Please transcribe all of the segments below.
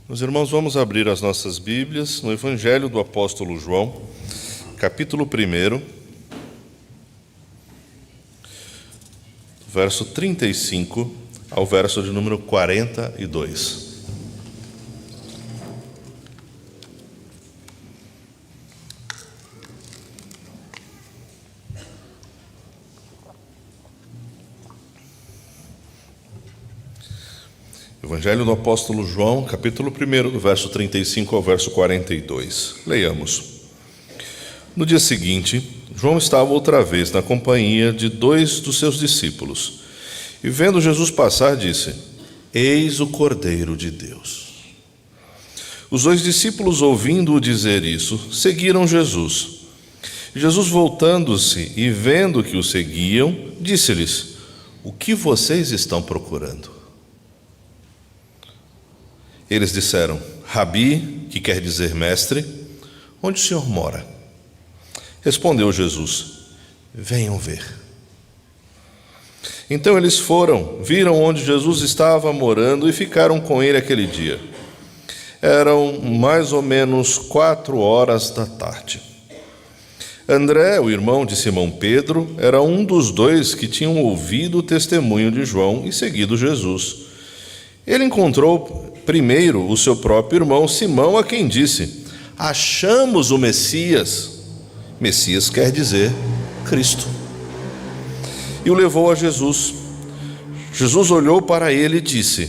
Meus irmãos, vamos abrir as nossas Bíblias no Evangelho do Apóstolo João, capítulo 1, verso 35 ao verso de número 42. Evangelho do Apóstolo João, capítulo 1, do verso 35 ao verso 42. Leiamos. No dia seguinte, João estava outra vez na companhia de 2 dos seus discípulos, e vendo Jesus passar, disse: Eis o Cordeiro de Deus. Os 2 discípulos, ouvindo-o dizer isso, seguiram Jesus. Jesus, voltando-se e vendo que o seguiam, disse-lhes: O que vocês estão procurando? Eles disseram: Rabi, que quer dizer mestre, onde o Senhor mora? Respondeu Jesus: Venham ver. Então eles foram, viram onde Jesus estava morando e ficaram com ele aquele dia. Eram mais ou menos 4 da tarde. André, o irmão de Simão Pedro, era um dos 2 que tinham ouvido o testemunho de João e seguido Jesus. Ele encontrou primeiro o seu próprio irmão Simão, a quem disse: Achamos o Messias. Messias quer dizer Cristo. E o levou a Jesus. Jesus olhou para ele e disse: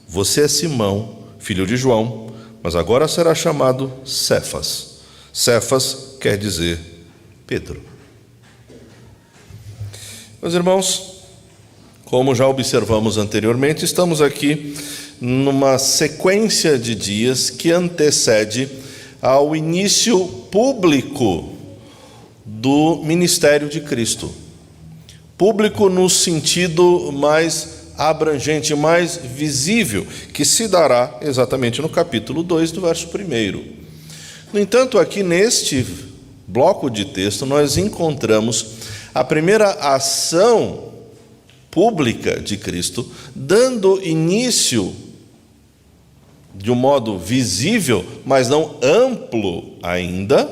Você é Simão, filho de João, mas agora será chamado Cefas. Cefas quer dizer Pedro. Meus irmãos, como já observamos anteriormente, estamos aqui numa sequência de dias que antecede ao início público do ministério de Cristo. Público no sentido mais abrangente, mais visível, que se dará exatamente no capítulo 2 do verso 1. No entanto, aqui neste bloco de texto, nós encontramos a primeira ação pública de Cristo, dando início de um modo visível, mas não amplo ainda,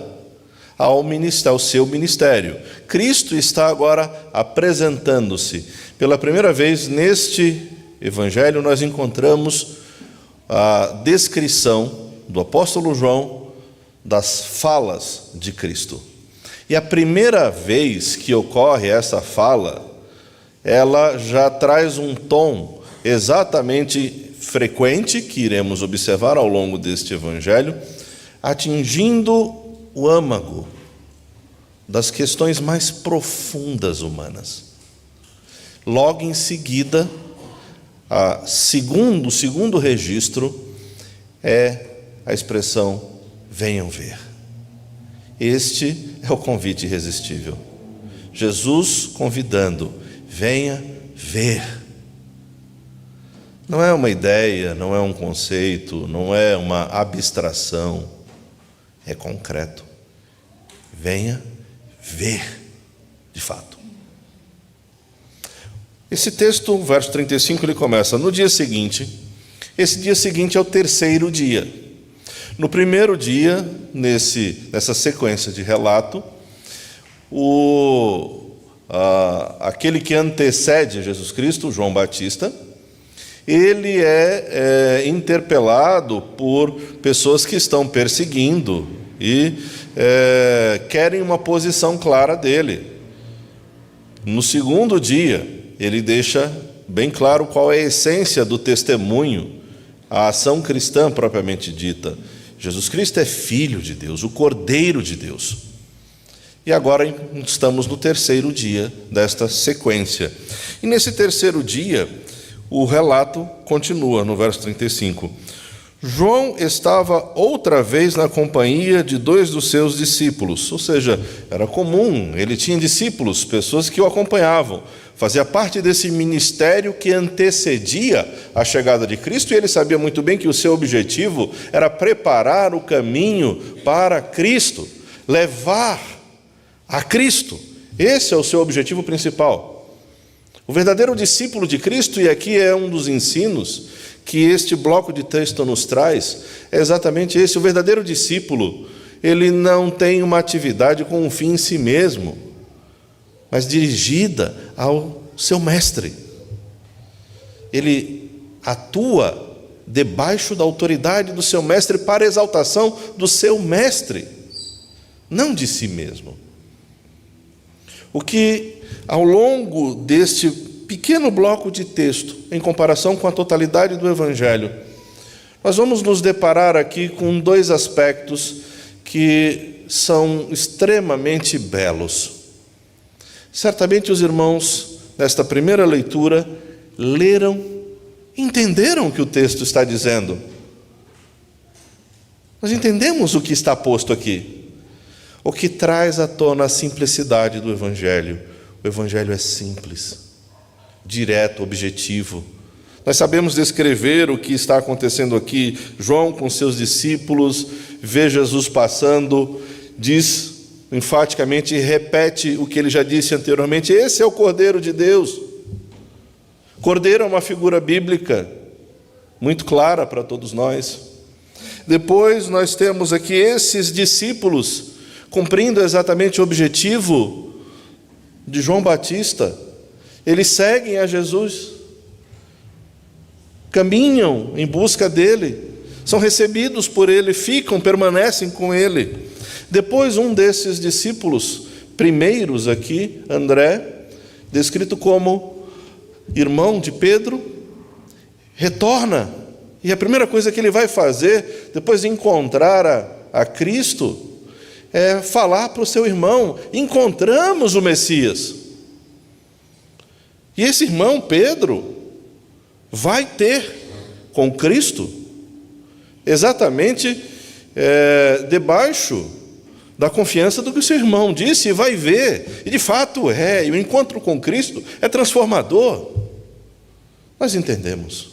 ao seu ministério. Cristo está agora apresentando-se. Pela primeira vez neste evangelho, nós encontramos a descrição do apóstolo João das falas de Cristo. E a primeira vez que ocorre essa fala, ela já traz um tom exatamente frequente, que iremos observar ao longo deste evangelho, atingindo o âmago das questões mais profundas humanas. Logo em seguida, o segundo registro é a expressão venham ver. Este é o convite irresistível. Jesus convidando: venha ver. Não é uma ideia, não é um conceito, não é uma abstração, é concreto. Venha ver, de fato. Esse texto, verso 35, ele começa: no dia seguinte. Esse dia seguinte é o 3º dia. No primeiro dia, nessa sequência de relato, aquele que antecede Jesus Cristo, João Batista, ele é interpelado por pessoas que estão perseguindo e querem uma posição clara dele. No segundo dia, ele deixa bem claro qual é a essência do testemunho, a ação cristã propriamente dita. Jesus Cristo é Filho de Deus, o Cordeiro de Deus. E agora estamos no 3º dia desta sequência. E nesse 3º dia, o relato continua no verso 35. João estava outra vez na companhia de 2 dos seus discípulos, ou seja, era comum, ele tinha discípulos, pessoas que o acompanhavam, fazia parte desse ministério que antecedia a chegada de Cristo, e ele sabia muito bem que o seu objetivo era preparar o caminho para Cristo, levar a Cristo. Esse é o seu objetivo principal. O verdadeiro discípulo de Cristo, e aqui é um dos ensinos que este bloco de texto nos traz é exatamente esse. O verdadeiro discípulo, ele não tem uma atividade com um fim em si mesmo, mas dirigida ao seu mestre. Ele atua debaixo da autoridade do seu mestre para a exaltação do seu mestre, não de si mesmo. O que, ao longo deste pequeno bloco de texto, em comparação com a totalidade do Evangelho, nós vamos nos deparar aqui com dois aspectos que são extremamente belos. Certamente os irmãos, nesta primeira leitura, entenderam o que o texto está dizendo. Nós entendemos o que está posto aqui, o que traz à tona a simplicidade do Evangelho. O Evangelho é simples, direto, objetivo. Nós sabemos descrever o que está acontecendo aqui. João, com seus discípulos, vê Jesus passando, diz enfaticamente, repete o que ele já disse anteriormente: esse é o Cordeiro de Deus. Cordeiro é uma figura bíblica muito clara para todos nós. Depois nós temos aqui esses discípulos cumprindo exatamente o objetivo de João Batista. Eles seguem a Jesus, caminham em busca dele, são recebidos por ele, permanecem com ele. Depois um desses discípulos primeiros aqui, André, descrito como irmão de Pedro, retorna, e a primeira coisa que ele vai fazer, depois de encontrar a Cristo, é falar para o seu irmão: encontramos o Messias. E esse irmão, Pedro, vai ter com Cristo exatamente debaixo da confiança do que o seu irmão disse, e vai ver, e de fato e o encontro com Cristo é transformador. Nós entendemos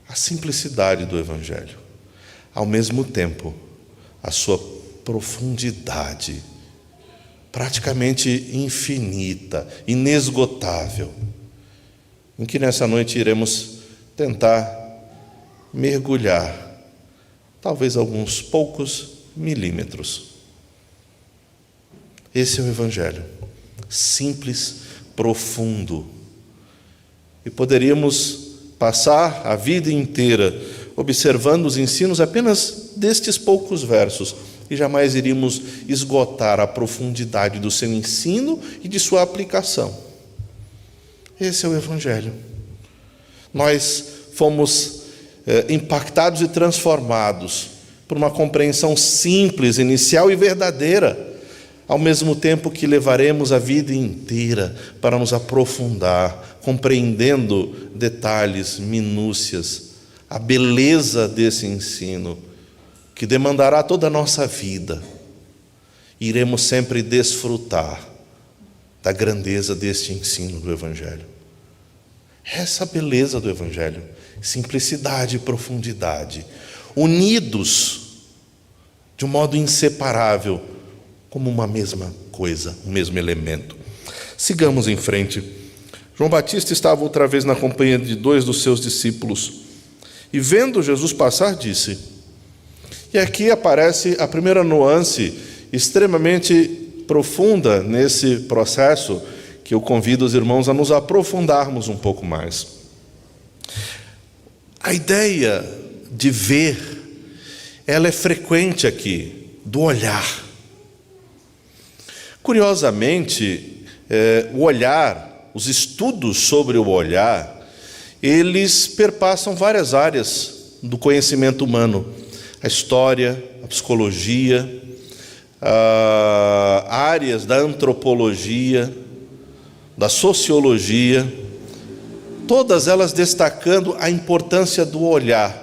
a simplicidade do Evangelho, ao mesmo tempo a sua profundidade, praticamente infinita, inesgotável, em que nessa noite iremos tentar mergulhar, talvez alguns poucos milímetros. Esse é o Evangelho, simples, profundo, e poderíamos passar a vida inteira observando os ensinos apenas destes poucos versos, e jamais iríamos esgotar a profundidade do seu ensino e de sua aplicação. Esse é o Evangelho. Nós fomos impactados e transformados por uma compreensão simples, inicial e verdadeira, ao mesmo tempo que levaremos a vida inteira para nos aprofundar, compreendendo detalhes, minúcias, a beleza desse ensino, que demandará toda a nossa vida. Iremos sempre desfrutar da grandeza deste ensino do Evangelho. Essa beleza do Evangelho, simplicidade e profundidade, unidos de um modo inseparável, como uma mesma coisa, um mesmo elemento. Sigamos em frente. João Batista estava outra vez na companhia de 2 dos seus discípulos, e vendo Jesus passar, disse... E aqui aparece a primeira nuance extremamente profunda nesse processo, que eu convido os irmãos a nos aprofundarmos um pouco mais. A ideia de ver, ela é frequente aqui, do olhar. Curiosamente, o olhar, os estudos sobre o olhar, eles perpassam várias áreas do conhecimento humano. A história, a psicologia, áreas da antropologia, da sociologia, todas elas destacando a importância do olhar.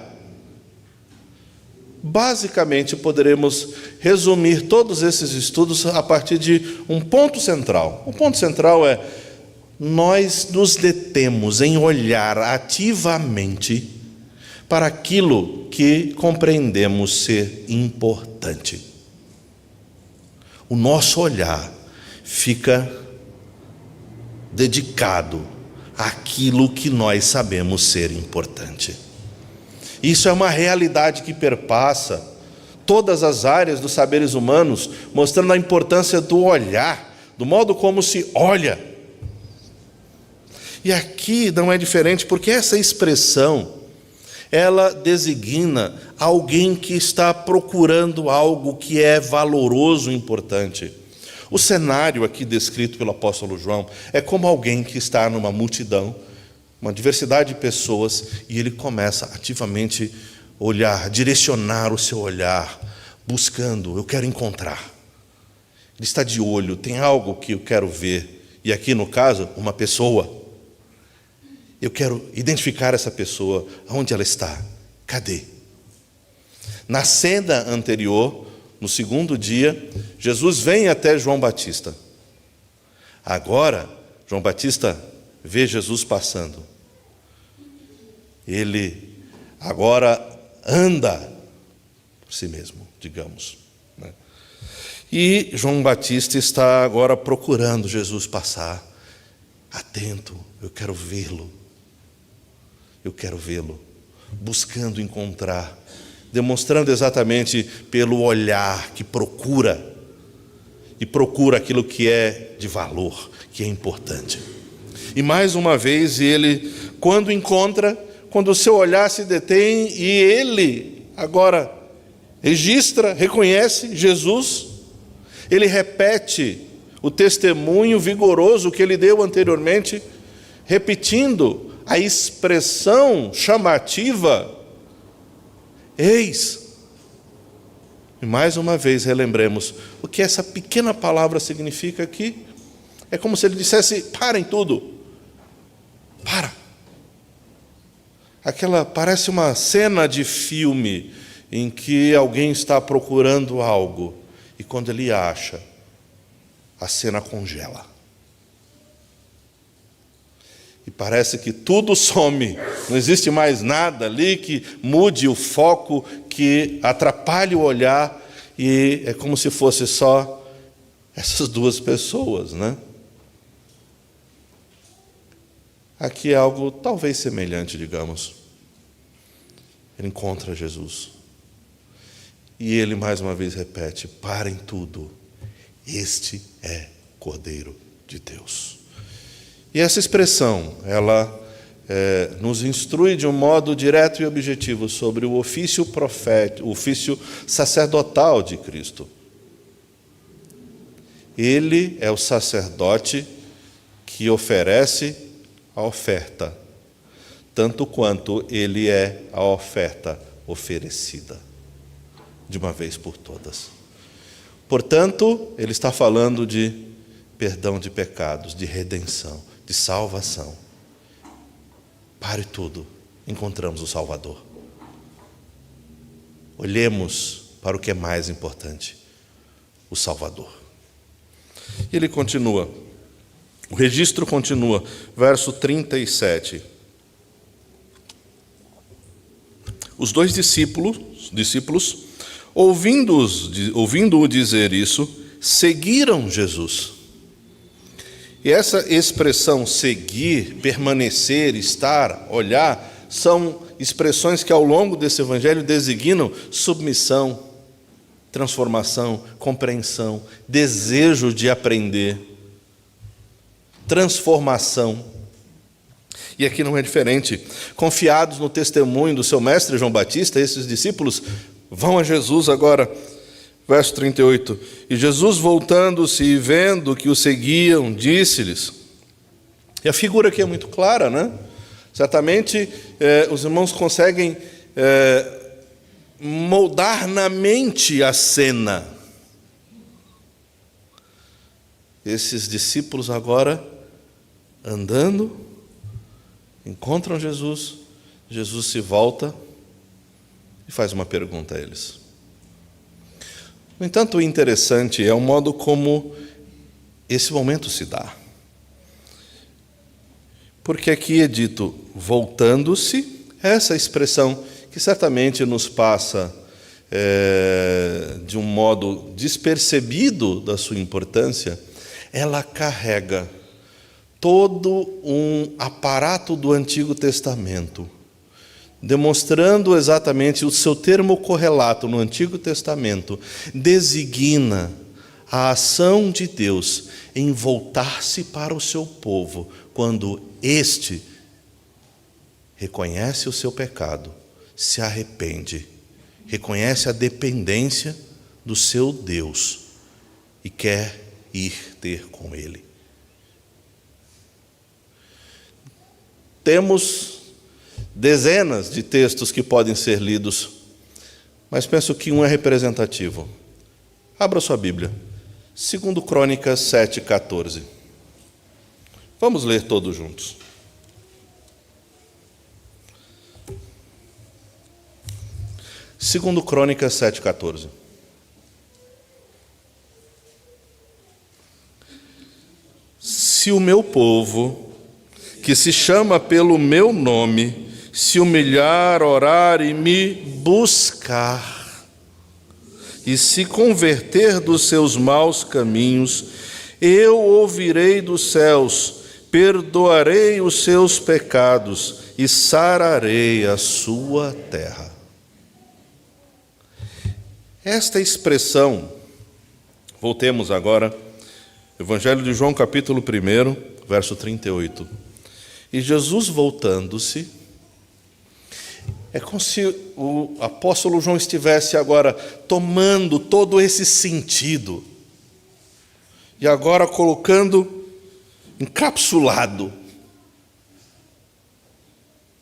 Basicamente, poderemos resumir todos esses estudos a partir de um ponto central. O ponto central é: nós nos detemos em olhar ativamente para aquilo que compreendemos ser importante. O nosso olhar fica dedicado aquilo que nós sabemos ser importante. Isso é uma realidade que perpassa todas as áreas dos saberes humanos, mostrando a importância do olhar, do modo como se olha. E aqui não é diferente, porque essa expressão, ela designa alguém que está procurando algo que é valoroso e importante. O cenário aqui descrito pelo apóstolo João é como alguém que está numa multidão, uma diversidade de pessoas, e ele começa ativamente a olhar, direcionar o seu olhar, buscando, eu quero encontrar. Ele está de olho, tem algo que eu quero ver, e aqui no caso, uma pessoa. Eu quero identificar essa pessoa, onde ela está, cadê? Na cena anterior, no segundo dia, Jesus vem até João Batista. Agora, João Batista vê Jesus passando. Ele agora anda por si mesmo, digamos, né? E João Batista está agora procurando Jesus passar. Atento, eu quero vê-lo. Eu quero vê-lo, buscando encontrar, demonstrando exatamente pelo olhar que procura, e procura aquilo que é de valor, que é importante. E mais uma vez ele, quando encontra, quando o seu olhar se detém e ele agora registra, reconhece Jesus, ele repete o testemunho vigoroso que ele deu anteriormente, repetindo a expressão chamativa, eis. E mais uma vez relembremos o que essa pequena palavra significa aqui. É como se ele dissesse, parem tudo, para. Aquela parece uma cena de filme em que alguém está procurando algo e quando ele acha, a cena congela. E parece que tudo some, não existe mais nada ali que mude o foco, que atrapalhe o olhar, e é como se fosse só essas duas pessoas, né? Aqui é algo talvez semelhante, digamos. Ele encontra Jesus. E ele mais uma vez repete, parem tudo, este é Cordeiro de Deus. E essa expressão, ela nos instrui de um modo direto e objetivo sobre o ofício profético, o ofício sacerdotal de Cristo. Ele é o sacerdote que oferece a oferta, tanto quanto ele é a oferta oferecida, de uma vez por todas. Portanto, ele está falando de perdão de pecados, de redenção, de salvação. Pare tudo, encontramos o Salvador. Olhemos para o que é mais importante, o Salvador. E ele continua, o registro continua, verso 37. Os dois discípulos ouvindo-o dizer isso, seguiram Jesus. E essa expressão seguir, permanecer, estar, olhar, são expressões que ao longo desse evangelho designam submissão, transformação, compreensão, desejo de aprender, transformação. E aqui não é diferente. Confiados no testemunho do seu mestre João Batista, esses discípulos vão a Jesus agora. Verso 38, e Jesus voltando-se e vendo que o seguiam, disse-lhes, e a figura aqui é muito clara, né? Certamente os irmãos conseguem moldar na mente a cena. Esses discípulos agora andando, encontram Jesus, Jesus se volta e faz uma pergunta a eles. No entanto, o interessante é o modo como esse momento se dá. Porque aqui é dito, voltando-se, essa expressão que certamente nos passa de um modo despercebido da sua importância, ela carrega todo um aparato do Antigo Testamento, demonstrando exatamente o seu termo correlato no Antigo Testamento, designa a ação de Deus em voltar-se para o seu povo, quando este reconhece o seu pecado, se arrepende, reconhece a dependência do seu Deus e quer ir ter com Ele. Temos dezenas de textos que podem ser lidos, mas penso que um é representativo. Abra sua Bíblia, 2 Crônicas 7,14. Vamos ler todos juntos. Segundo Crônicas 7,14. Se o meu povo, que se chama pelo meu nome, se humilhar, orar e me buscar, e se converter dos seus maus caminhos, eu ouvirei dos céus, perdoarei os seus pecados e sararei a sua terra. Esta expressão, voltemos agora, Evangelho de João, capítulo 1, verso 38. E Jesus voltando-se, é como se o apóstolo João estivesse agora tomando todo esse sentido e agora colocando encapsulado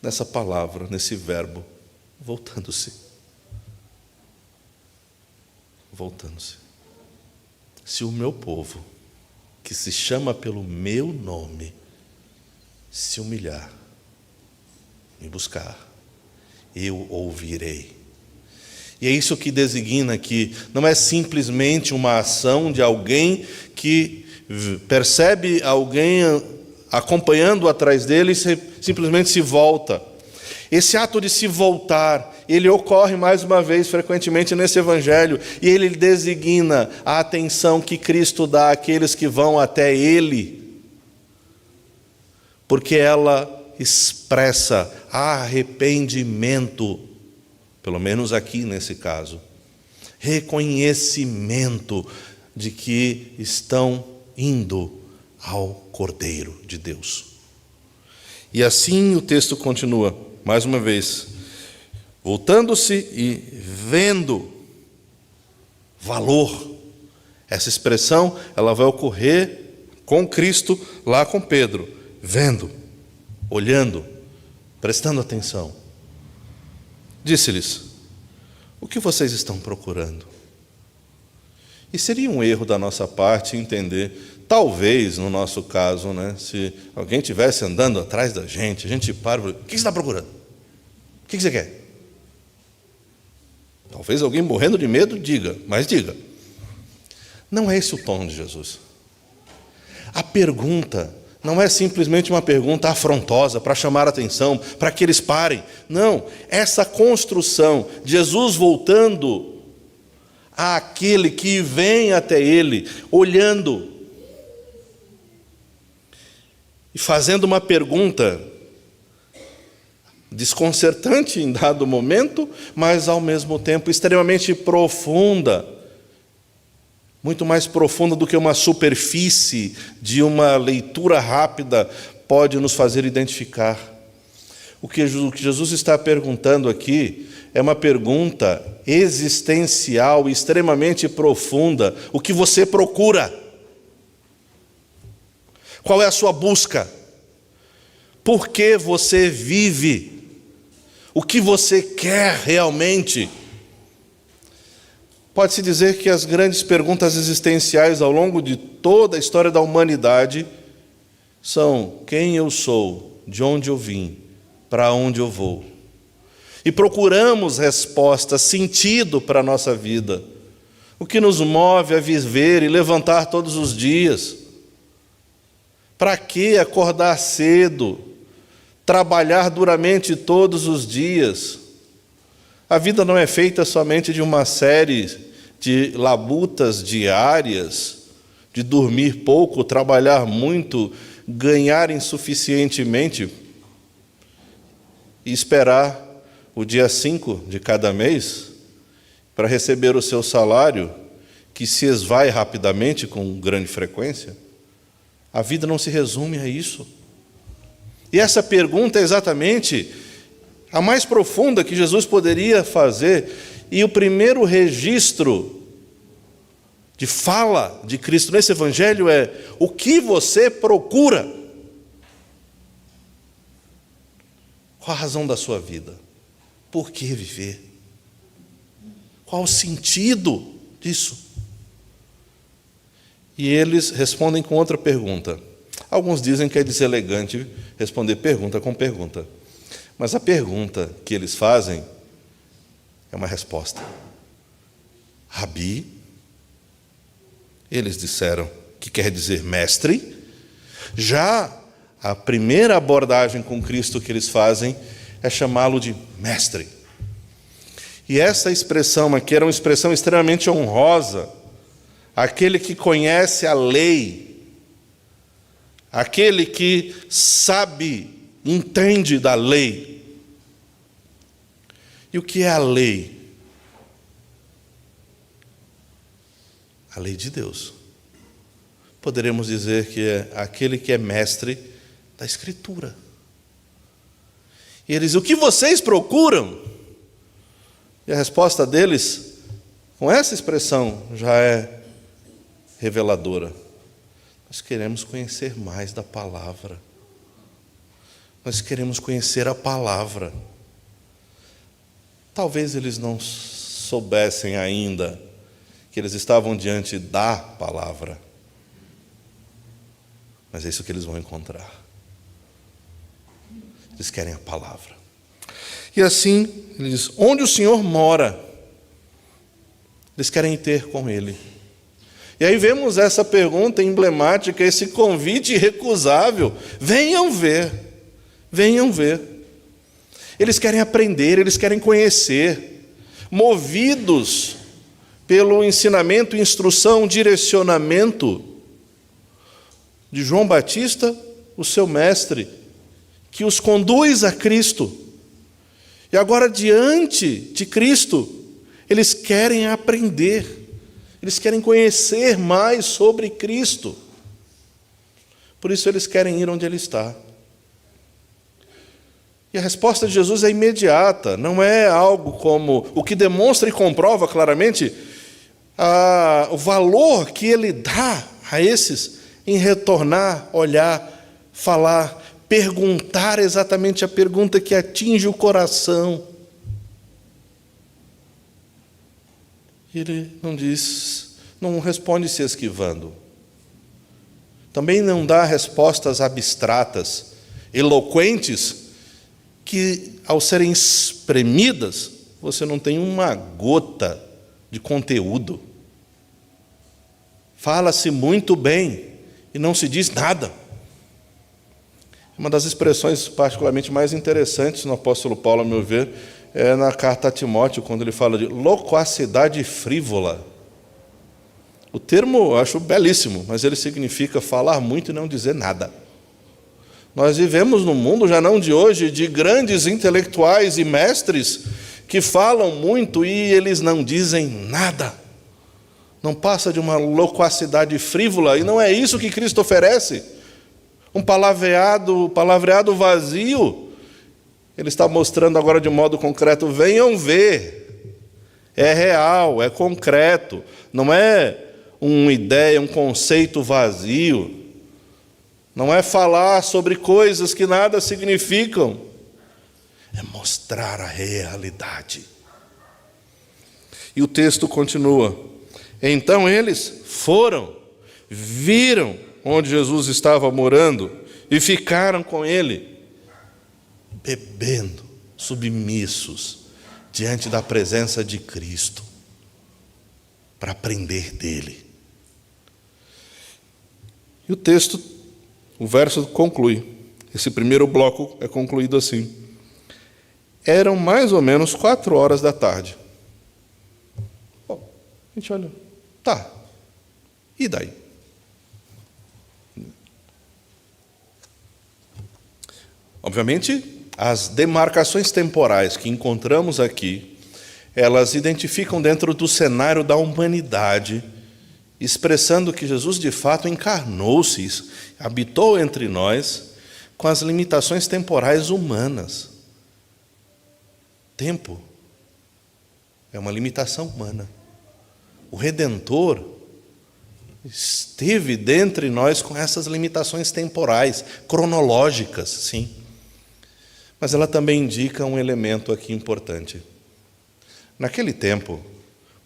nessa palavra, nesse verbo, voltando-se. Voltando-se. Se o meu povo, que se chama pelo meu nome, se humilhar, me buscar, eu ouvirei. E é isso que designa que não é simplesmente uma ação de alguém que percebe alguém acompanhando atrás dele e simplesmente se volta. Esse ato de se voltar, ele ocorre mais uma vez frequentemente nesse evangelho, e ele designa a atenção que Cristo dá àqueles que vão até Ele, porque ela expressa arrependimento, pelo menos aqui nesse caso, reconhecimento de que estão indo ao Cordeiro de Deus. E assim o texto continua, mais uma vez, voltando-se e vendo valor. Essa expressão, ela vai ocorrer com Cristo lá com Pedro, vendo, olhando, prestando atenção. Disse-lhes: o que vocês estão procurando? E seria um erro da nossa parte entender, talvez no nosso caso, se alguém estivesse andando atrás da gente, a gente para, o que você está procurando? O que você quer? Talvez alguém morrendo de medo diga, mas diga. Não é esse o tom de Jesus. A pergunta não é simplesmente uma pergunta afrontosa para chamar a atenção, para que eles parem. Não, essa construção, Jesus voltando àquele que vem até ele, olhando e fazendo uma pergunta desconcertante em dado momento, mas ao mesmo tempo extremamente profunda, muito mais profunda do que uma superfície de uma leitura rápida pode nos fazer identificar. O que Jesus está perguntando aqui é uma pergunta existencial, extremamente profunda. O que você procura? Qual é a sua busca? Por que você vive? O que você quer realmente? Pode-se dizer que as grandes perguntas existenciais ao longo de toda a história da humanidade são: quem eu sou, de onde eu vim, para onde eu vou? E procuramos resposta, sentido para a nossa vida. O que nos move a viver e levantar todos os dias? Para que acordar cedo? Trabalhar duramente todos os dias? A vida não é feita somente de uma série de labutas diárias, de dormir pouco, trabalhar muito, ganharem suficientemente e esperar o dia 5 de cada mês para receber o seu salário, que se esvai rapidamente com grande frequência? A vida não se resume a isso. E essa pergunta é exatamente a mais profunda que Jesus poderia fazer. E o primeiro registro de fala de Cristo nesse evangelho é: o que você procura? Qual a razão da sua vida? Por que viver? Qual o sentido disso? E eles respondem com outra pergunta. Alguns dizem que é deselegante responder pergunta com pergunta. Mas a pergunta que eles fazem é uma resposta. Rabi, eles disseram, que quer dizer mestre. Já a primeira abordagem com Cristo que eles fazem é chamá-lo de mestre. E essa expressão aqui era uma expressão extremamente honrosa. Aquele que conhece a lei, aquele que sabe, entende da lei. E o que é a lei? A lei de Deus. Poderemos dizer que é aquele que é mestre da Escritura. E eles: o que vocês procuram? E a resposta deles, com essa expressão, já é reveladora. Nós queremos conhecer mais da palavra. Nós queremos conhecer a palavra. Talvez eles não soubessem ainda que eles estavam diante da palavra. Mas é isso que eles vão encontrar. Eles querem a palavra. E assim, ele diz: onde o Senhor mora? Eles querem ter com Ele. E aí vemos essa pergunta emblemática, esse convite irrecusável: venham ver, venham ver. Eles querem aprender, eles querem conhecer, movidos pelo ensinamento, instrução, direcionamento de João Batista, o seu mestre, que os conduz a Cristo. E agora, diante de Cristo, eles querem aprender, eles querem conhecer mais sobre Cristo. Por isso eles querem ir onde Ele está. E a resposta de Jesus é imediata, não é algo como o que demonstra e comprova claramente o valor que Ele dá a esses em retornar, olhar, falar, perguntar exatamente a pergunta que atinge o coração. Ele não diz, não responde se esquivando. Também não dá respostas abstratas, eloquentes, que ao serem espremidas, você não tem uma gota de conteúdo. Fala-se muito bem e não se diz nada. Uma das expressões particularmente mais interessantes no apóstolo Paulo, a meu ver, é na carta a Timóteo, quando ele fala de loquacidade frívola. O termo eu acho belíssimo, mas ele significa falar muito e não dizer nada. Nós vivemos num mundo, já não de hoje, de grandes intelectuais e mestres que falam muito e eles não dizem nada. Não passa de uma loquacidade frívola, e não é isso que Cristo oferece. Um palavreado vazio. Ele está mostrando agora de modo concreto: venham ver. É real, é concreto. Não é uma ideia, um conceito vazio. Não é falar sobre coisas que nada significam. É mostrar a realidade. E o texto continua: então eles foram, viram onde Jesus estava morando e ficaram com Ele, bebendo, submissos, diante da presença de Cristo, para aprender dele. E o texto, o verso conclui, esse primeiro bloco é concluído assim: eram mais ou menos 4 horas da tarde. Bom, a gente olha, tá, e daí? Obviamente, as demarcações temporais que encontramos aqui, elas identificam dentro do cenário da humanidade, expressando que Jesus de fato encarnou-se, habitou entre nós, com as limitações temporais humanas. Tempo é uma limitação humana. O Redentor esteve dentre nós com essas limitações temporais, cronológicas, sim. Mas ela também indica um elemento aqui importante. Naquele tempo,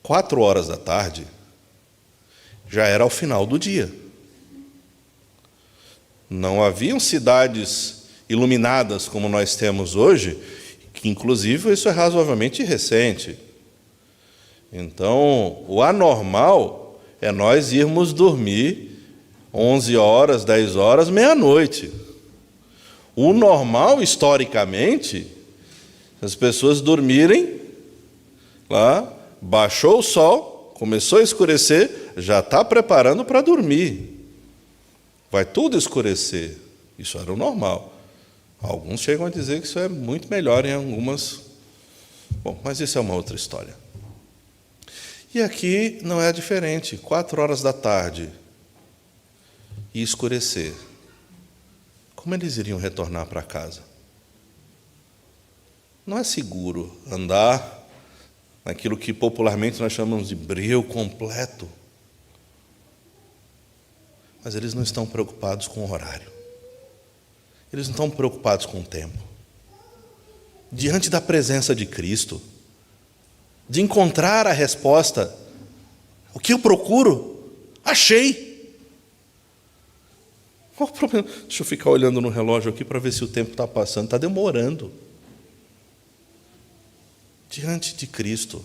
16h já era o final do dia. Não haviam cidades iluminadas como nós temos hoje, que inclusive isso é razoavelmente recente. Então, o anormal é nós irmos dormir 11h, 10h, meia-noite. O normal, historicamente, as pessoas dormirem lá, baixou o sol, começou a escurecer, já está preparando para dormir. Vai tudo escurecer. Isso era o normal. Alguns chegam a dizer que isso é muito melhor em algumas... Bom, mas isso é uma outra história. E aqui não é diferente. 16h e escurecer. Como eles iriam retornar para casa? Não é seguro andar naquilo que popularmente nós chamamos de breu completo. Mas eles não estão preocupados com o horário. Eles não estão preocupados com o tempo. Diante da presença de Cristo, de encontrar a resposta, o que eu procuro, achei. Qual o problema? Deixa eu ficar olhando no relógio aqui para ver se o tempo está passando. Está demorando. Diante de Cristo,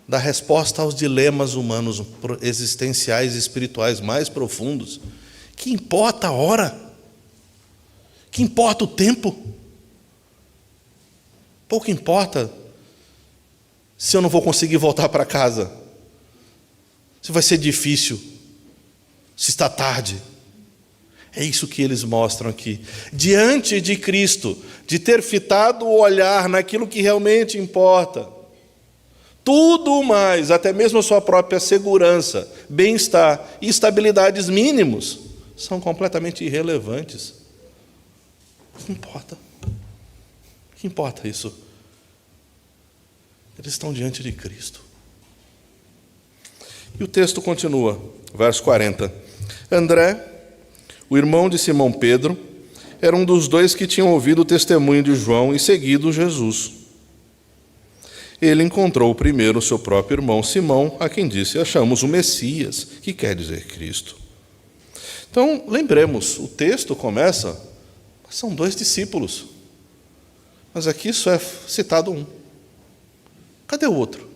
da resposta aos dilemas humanos, existenciais e espirituais mais profundos, que importa a hora? Que importa o tempo? Pouco importa se eu não vou conseguir voltar para casa, se vai ser difícil, se está tarde. É isso que eles mostram aqui. Diante de Cristo, de ter fitado o olhar naquilo que realmente importa, tudo mais, até mesmo a sua própria segurança, bem-estar e estabilidades mínimos, são completamente irrelevantes. O que importa? O que importa isso? Eles estão diante de Cristo. E o texto continua, verso 40. André, o irmão de Simão Pedro, era um dos dois que tinham ouvido o testemunho de João e seguido Jesus. Ele encontrou primeiro o seu próprio irmão Simão, a quem disse: achamos o Messias, que quer dizer Cristo. Então, lembremos, o texto começa, são 2 discípulos, mas aqui só é citado um. Cadê o outro?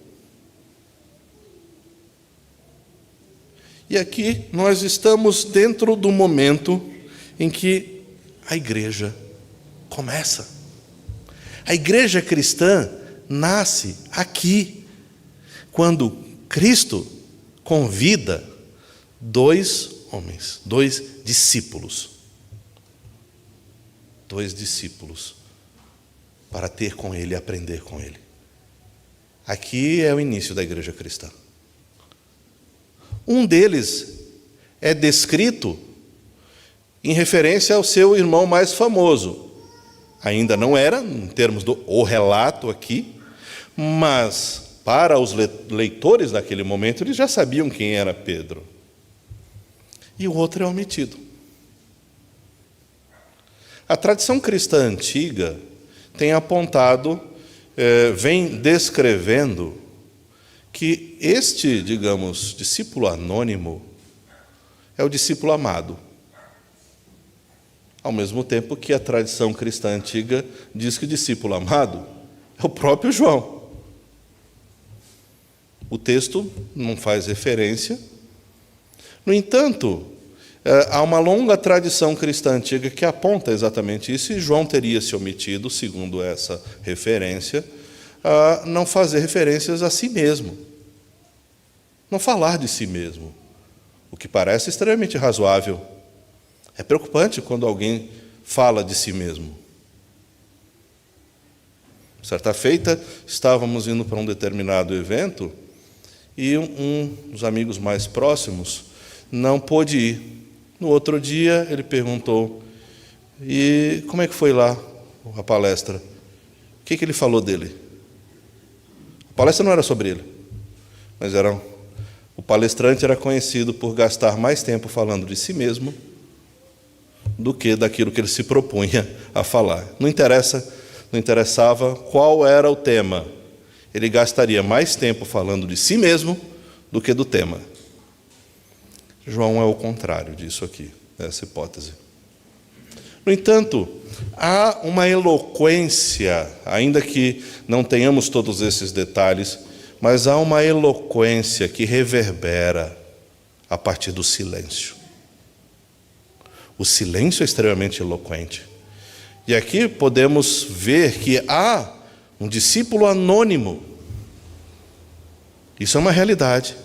E aqui nós estamos dentro do momento em que a igreja começa. A igreja cristã nasce aqui, quando Cristo convida 2 homens, 2 discípulos. 2 discípulos para ter com Ele e aprender com Ele. Aqui é o início da igreja cristã. Um deles é descrito em referência ao seu irmão mais famoso. Ainda não era, em termos do relato aqui, mas para os leitores naquele momento, eles já sabiam quem era Pedro. E o outro é omitido. A tradição cristã antiga tem apontado, vem descrevendo que este, digamos, discípulo anônimo é o discípulo amado. Ao mesmo tempo que a tradição cristã antiga diz que o discípulo amado é o próprio João. O texto não faz referência. No entanto, há uma longa tradição cristã antiga que aponta exatamente isso, e João teria se omitido, segundo essa referência, a não fazer referências a si mesmo. Não falar de si mesmo, o que parece extremamente razoável. É preocupante quando alguém fala de si mesmo. Certa feita, estávamos indo para um determinado evento e um dos amigos mais próximos não pôde ir. No outro dia, ele perguntou: e como é que foi lá a palestra? O que ele falou dele? A palestra não era sobre ele, mas o palestrante era conhecido por gastar mais tempo falando de si mesmo do que daquilo que ele se propunha a falar. Não interessava qual era o tema. Ele gastaria mais tempo falando de si mesmo do que do tema. João é o contrário disso aqui, essa hipótese. No entanto, há uma eloquência, ainda que não tenhamos todos esses detalhes, mas há uma eloquência que reverbera a partir do silêncio. O silêncio é extremamente eloquente. E aqui podemos ver que há um discípulo anônimo. Isso é uma realidade.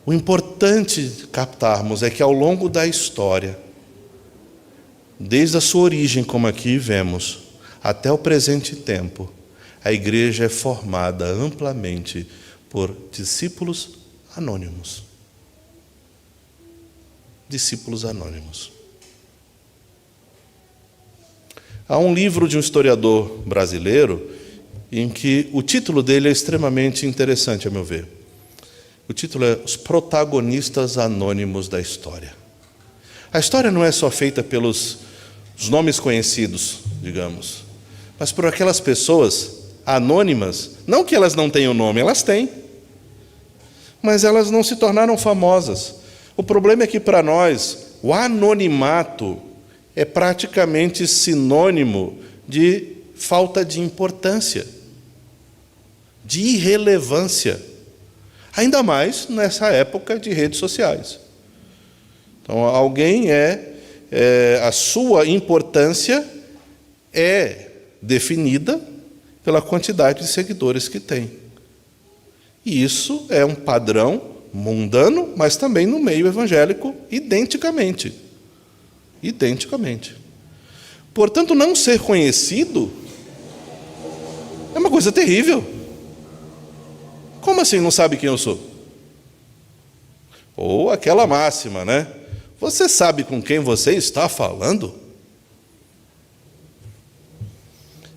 O importante captarmos é que ao longo da história, desde a sua origem, como aqui vemos, até o presente tempo, a igreja é formada amplamente por discípulos anônimos. Discípulos anônimos. Há um livro de um historiador brasileiro em que o título dele é extremamente interessante, a meu ver. O título é Os Protagonistas Anônimos da História. A história não é só feita pelos nomes conhecidos, digamos, mas por aquelas pessoas anônimas, não que elas não tenham nome, elas têm, mas elas não se tornaram famosas. O problema é que, para nós, o anonimato é praticamente sinônimo de falta de importância, de irrelevância, ainda mais nessa época de redes sociais. Então, alguém a sua importância é definida pela quantidade de seguidores que tem. E isso é um padrão mundano, mas também no meio evangélico, identicamente. Identicamente. Portanto, não ser conhecido é uma coisa terrível. Como assim não sabe quem eu sou? Ou aquela máxima, né? Você sabe com quem você está falando?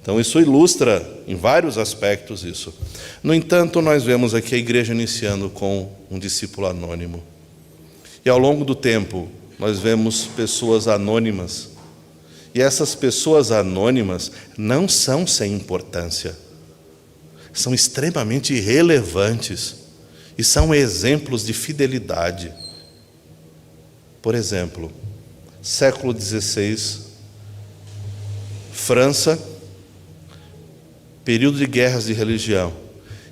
Então, isso ilustra em vários aspectos isso. No entanto, nós vemos aqui a igreja iniciando com um discípulo anônimo. E ao longo do tempo, nós vemos pessoas anônimas. E essas pessoas anônimas não são sem importância. São extremamente relevantes. E são exemplos de fidelidade. Por exemplo, século XVI, França, período de guerras de religião,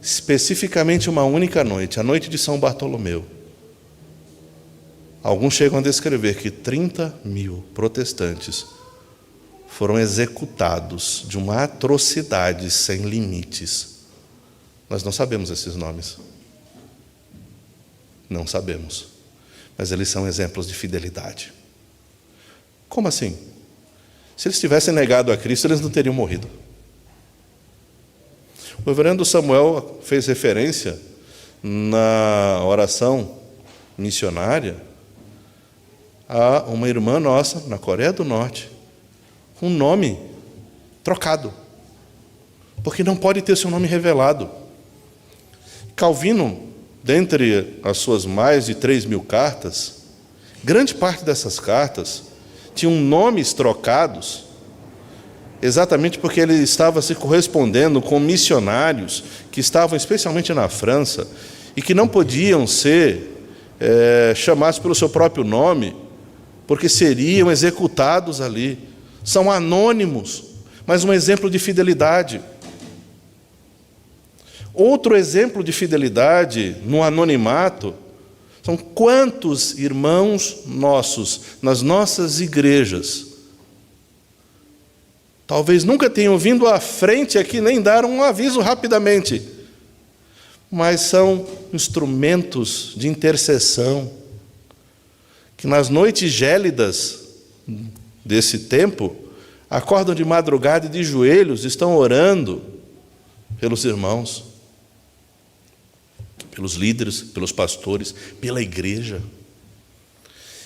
especificamente uma única noite, a noite de São Bartolomeu. Alguns chegam a descrever que 30.000 protestantes foram executados de uma atrocidade sem limites. Nós não sabemos esses nomes. Não sabemos. Mas eles são exemplos de fidelidade. Como assim? Se eles tivessem negado a Cristo, eles não teriam morrido. O reverendo Samuel fez referência na oração missionária a uma irmã nossa, na Coreia do Norte, com um nome trocado, porque não pode ter seu nome revelado. Calvino, dentre as suas mais de 3.000 cartas, grande parte dessas cartas tinham nomes trocados, exatamente porque ele estava se correspondendo com missionários que estavam especialmente na França e que não podiam ser chamados pelo seu próprio nome, porque seriam executados ali. São anônimos, mas um exemplo de fidelidade. Outro exemplo de fidelidade no anonimato são quantos irmãos nossos nas nossas igrejas talvez nunca tenham vindo à frente aqui, nem dar um aviso rapidamente, mas são instrumentos de intercessão, que nas noites gélidas desse tempo, acordam de madrugada e de joelhos estão orando pelos irmãos, pelos líderes, pelos pastores, pela igreja.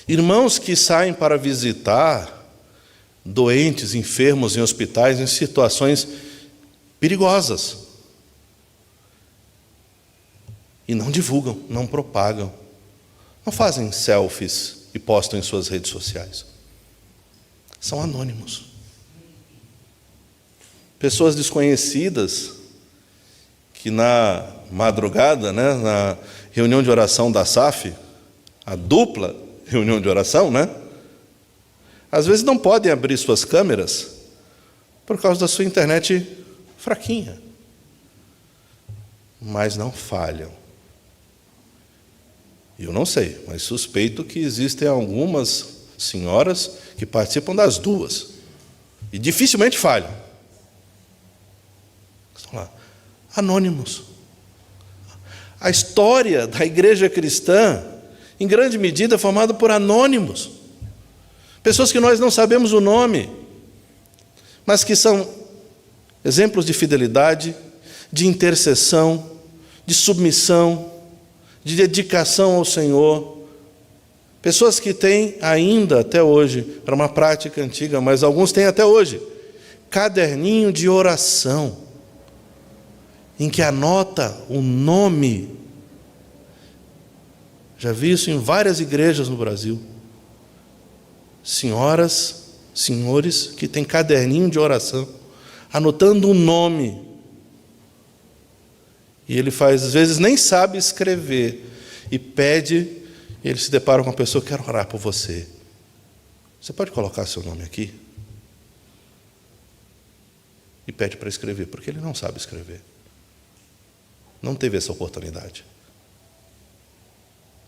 Irmãos que saem para visitar doentes, enfermos em hospitais, em situações perigosas. E não divulgam, não propagam, não fazem selfies e postam em suas redes sociais. São anônimos. Pessoas desconhecidas que na madrugada, na reunião de oração da SAF, a dupla reunião de oração, às vezes não podem abrir suas câmeras por causa da sua internet fraquinha, mas não falham. Eu não sei, mas suspeito que existem algumas senhoras que participam das duas e dificilmente falham. Estão lá, anônimos. A história da igreja cristã, em grande medida, é formada por anônimos. Pessoas que nós não sabemos o nome, mas que são exemplos de fidelidade, de intercessão, de submissão, de dedicação ao Senhor. Pessoas que têm ainda, até hoje, era uma prática antiga, mas alguns têm até hoje, caderninho de oração, em que anota o nome. Já vi isso em várias igrejas no Brasil. Senhoras, senhores que têm caderninho de oração, anotando o nome. E ele faz, às vezes nem sabe escrever, e pede, e ele se depara com uma pessoa: quero orar por você. Você pode colocar seu nome aqui? E pede para escrever, porque ele não sabe escrever. Não teve essa oportunidade.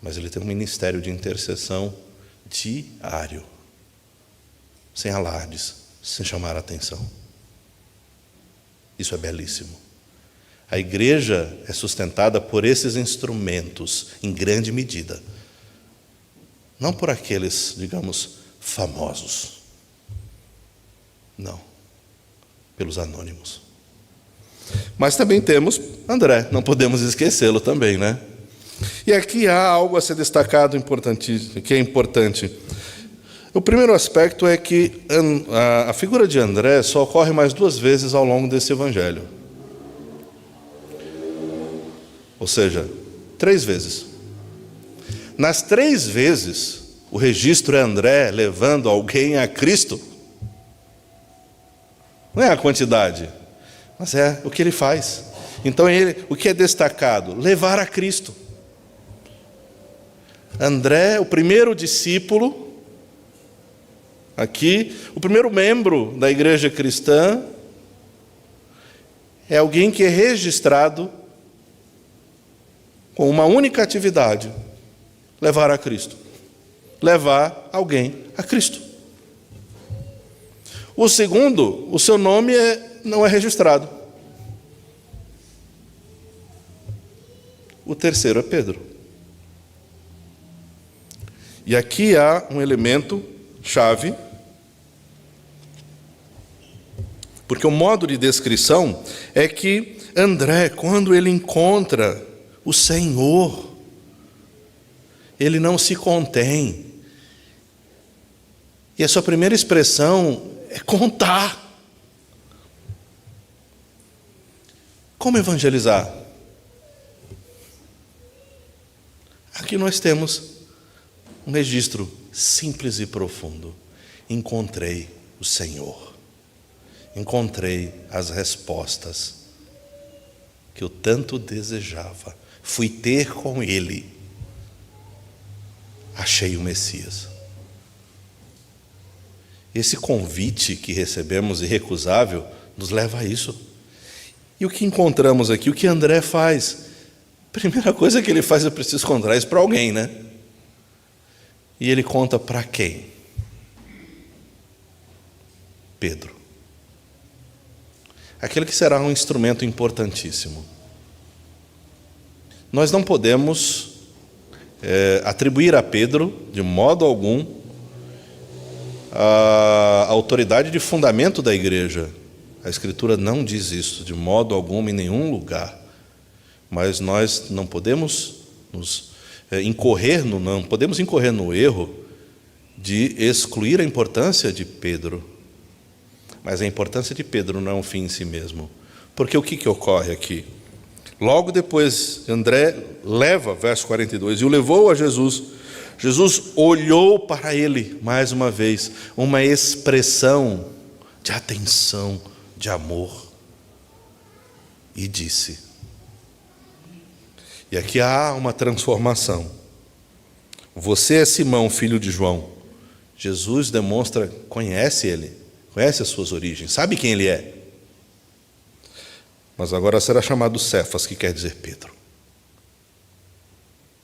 Mas ele tem um ministério de intercessão diário, sem alardes, sem chamar a atenção. Isso é belíssimo. A igreja é sustentada por esses instrumentos, em grande medida. Não por aqueles, digamos, famosos. Não. Pelos anônimos. Mas também temos André, não podemos esquecê-lo também, E aqui há algo a ser destacado importantíssimo, que é importante. O primeiro aspecto é que a figura de André só ocorre mais 2 vezes ao longo desse evangelho. Ou seja, 3 vezes. Nas 3 vezes, o registro é André levando alguém a Cristo. Não é a quantidade, mas é o que ele faz. Então, o que é destacado? Levar a Cristo. André, o primeiro discípulo, aqui, o primeiro membro da igreja cristã, é alguém que é registrado com uma única atividade: levar a Cristo. Levar alguém a Cristo. O segundo, o seu nome não é registrado. O terceiro é Pedro. E aqui há um elemento chave, porque o modo de descrição é que André, quando ele encontra o Senhor, ele não se contém. E a sua primeira expressão é contar. Como evangelizar? Aqui nós temos um registro simples e profundo. Encontrei o Senhor. Encontrei as respostas que eu tanto desejava. Fui ter com Ele. Achei o Messias. Esse convite que recebemos, irrecusável, nos leva a isso. E o que encontramos aqui? O que André faz? Primeira coisa que ele faz: eu preciso contar isso para alguém, E ele conta para quem? Pedro. Aquele que será um instrumento importantíssimo. Nós não podemos atribuir a Pedro, de modo algum, a autoridade de fundamento da igreja. A Escritura não diz isso de modo algum, em nenhum lugar. Mas nós não podemos não podemos incorrer no erro de excluir a importância de Pedro. Mas a importância de Pedro não é um fim em si mesmo. Porque o que ocorre aqui? Logo depois, André leva, verso 42, e o levou a Jesus. Jesus olhou para ele, mais uma vez, uma expressão de atenção, de amor, e disse. E aqui há uma transformação. Você é Simão, filho de João. Jesus demonstra, conhece ele, conhece as suas origens, sabe quem ele é. Mas agora será chamado Cefas, que quer dizer Pedro.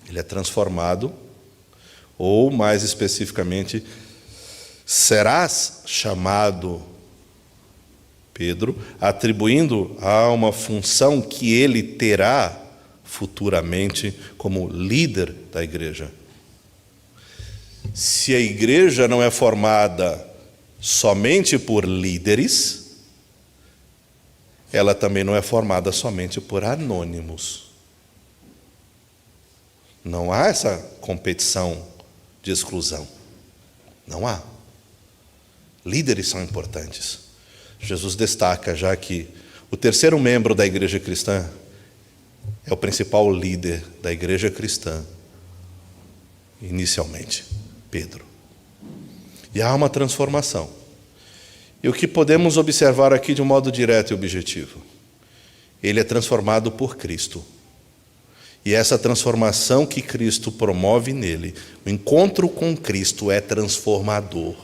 Ele é transformado, ou mais especificamente, serás chamado Pedro, atribuindo a uma função que ele terá futuramente como líder da igreja. Se a igreja não é formada somente por líderes, ela também não é formada somente por anônimos. Não há essa competição de exclusão. Não há. Líderes são importantes. Jesus destaca já que o terceiro membro da igreja cristã é o principal líder da igreja cristã, inicialmente, Pedro. E há uma transformação. E o que podemos observar aqui de um modo direto e objetivo? Ele é transformado por Cristo. E essa transformação que Cristo promove nele, o encontro com Cristo é transformador.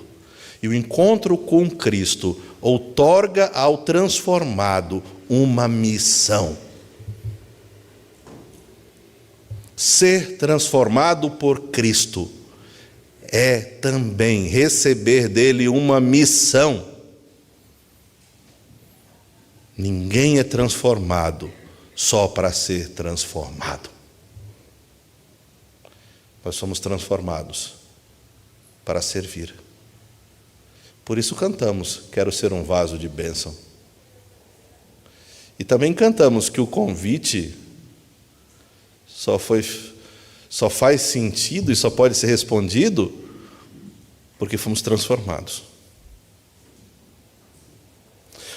E o encontro com Cristo outorga ao transformado uma missão. Ser transformado por Cristo é também receber dele uma missão. Ninguém é transformado só para ser transformado. Nós somos transformados para servir. Por isso cantamos, quero ser um vaso de bênção. E também cantamos que o convite só faz sentido e só pode ser respondido porque fomos transformados.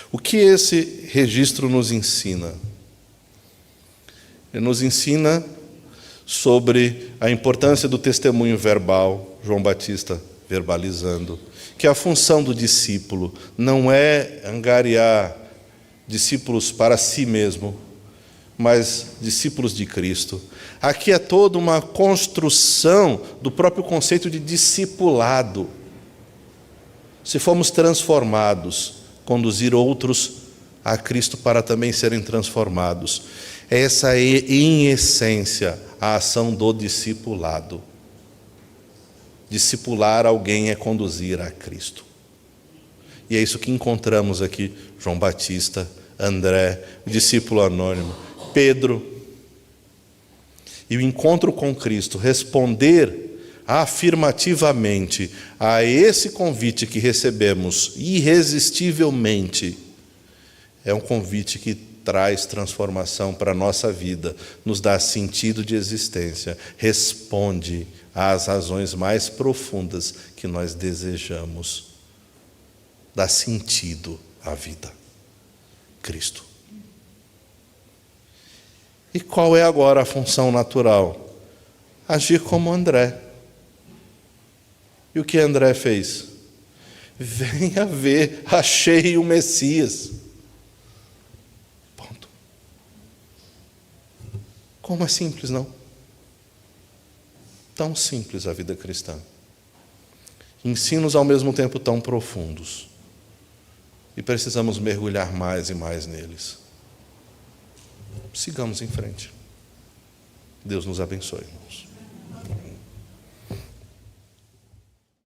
O que esse registro nos ensina? Ele nos ensina sobre a importância do testemunho verbal, João Batista verbalizando, que a função do discípulo não é angariar discípulos para si mesmo, mas discípulos de Cristo. Aqui é toda uma construção do próprio conceito de discipulado. Se fomos transformados, conduzir outros a Cristo para também serem transformados. Essa é, em essência, a ação do discipulado. Discipular alguém é conduzir a Cristo. E é isso que encontramos aqui, João Batista, André, o discípulo anônimo, Pedro. E o encontro com Cristo, responder afirmativamente a esse convite que recebemos irresistivelmente, é um convite que traz transformação para a nossa vida, nos dá sentido de existência, responde às razões mais profundas que nós desejamos, dá sentido à vida. Cristo. E qual é agora a função natural? Agir como André. E o que André fez? Venha ver, achei o Messias. Ponto. Como é simples, não? Tão simples a vida cristã. Ensinos ao mesmo tempo tão profundos. E precisamos mergulhar mais e mais neles. Sigamos em frente. Deus nos abençoe, irmãos.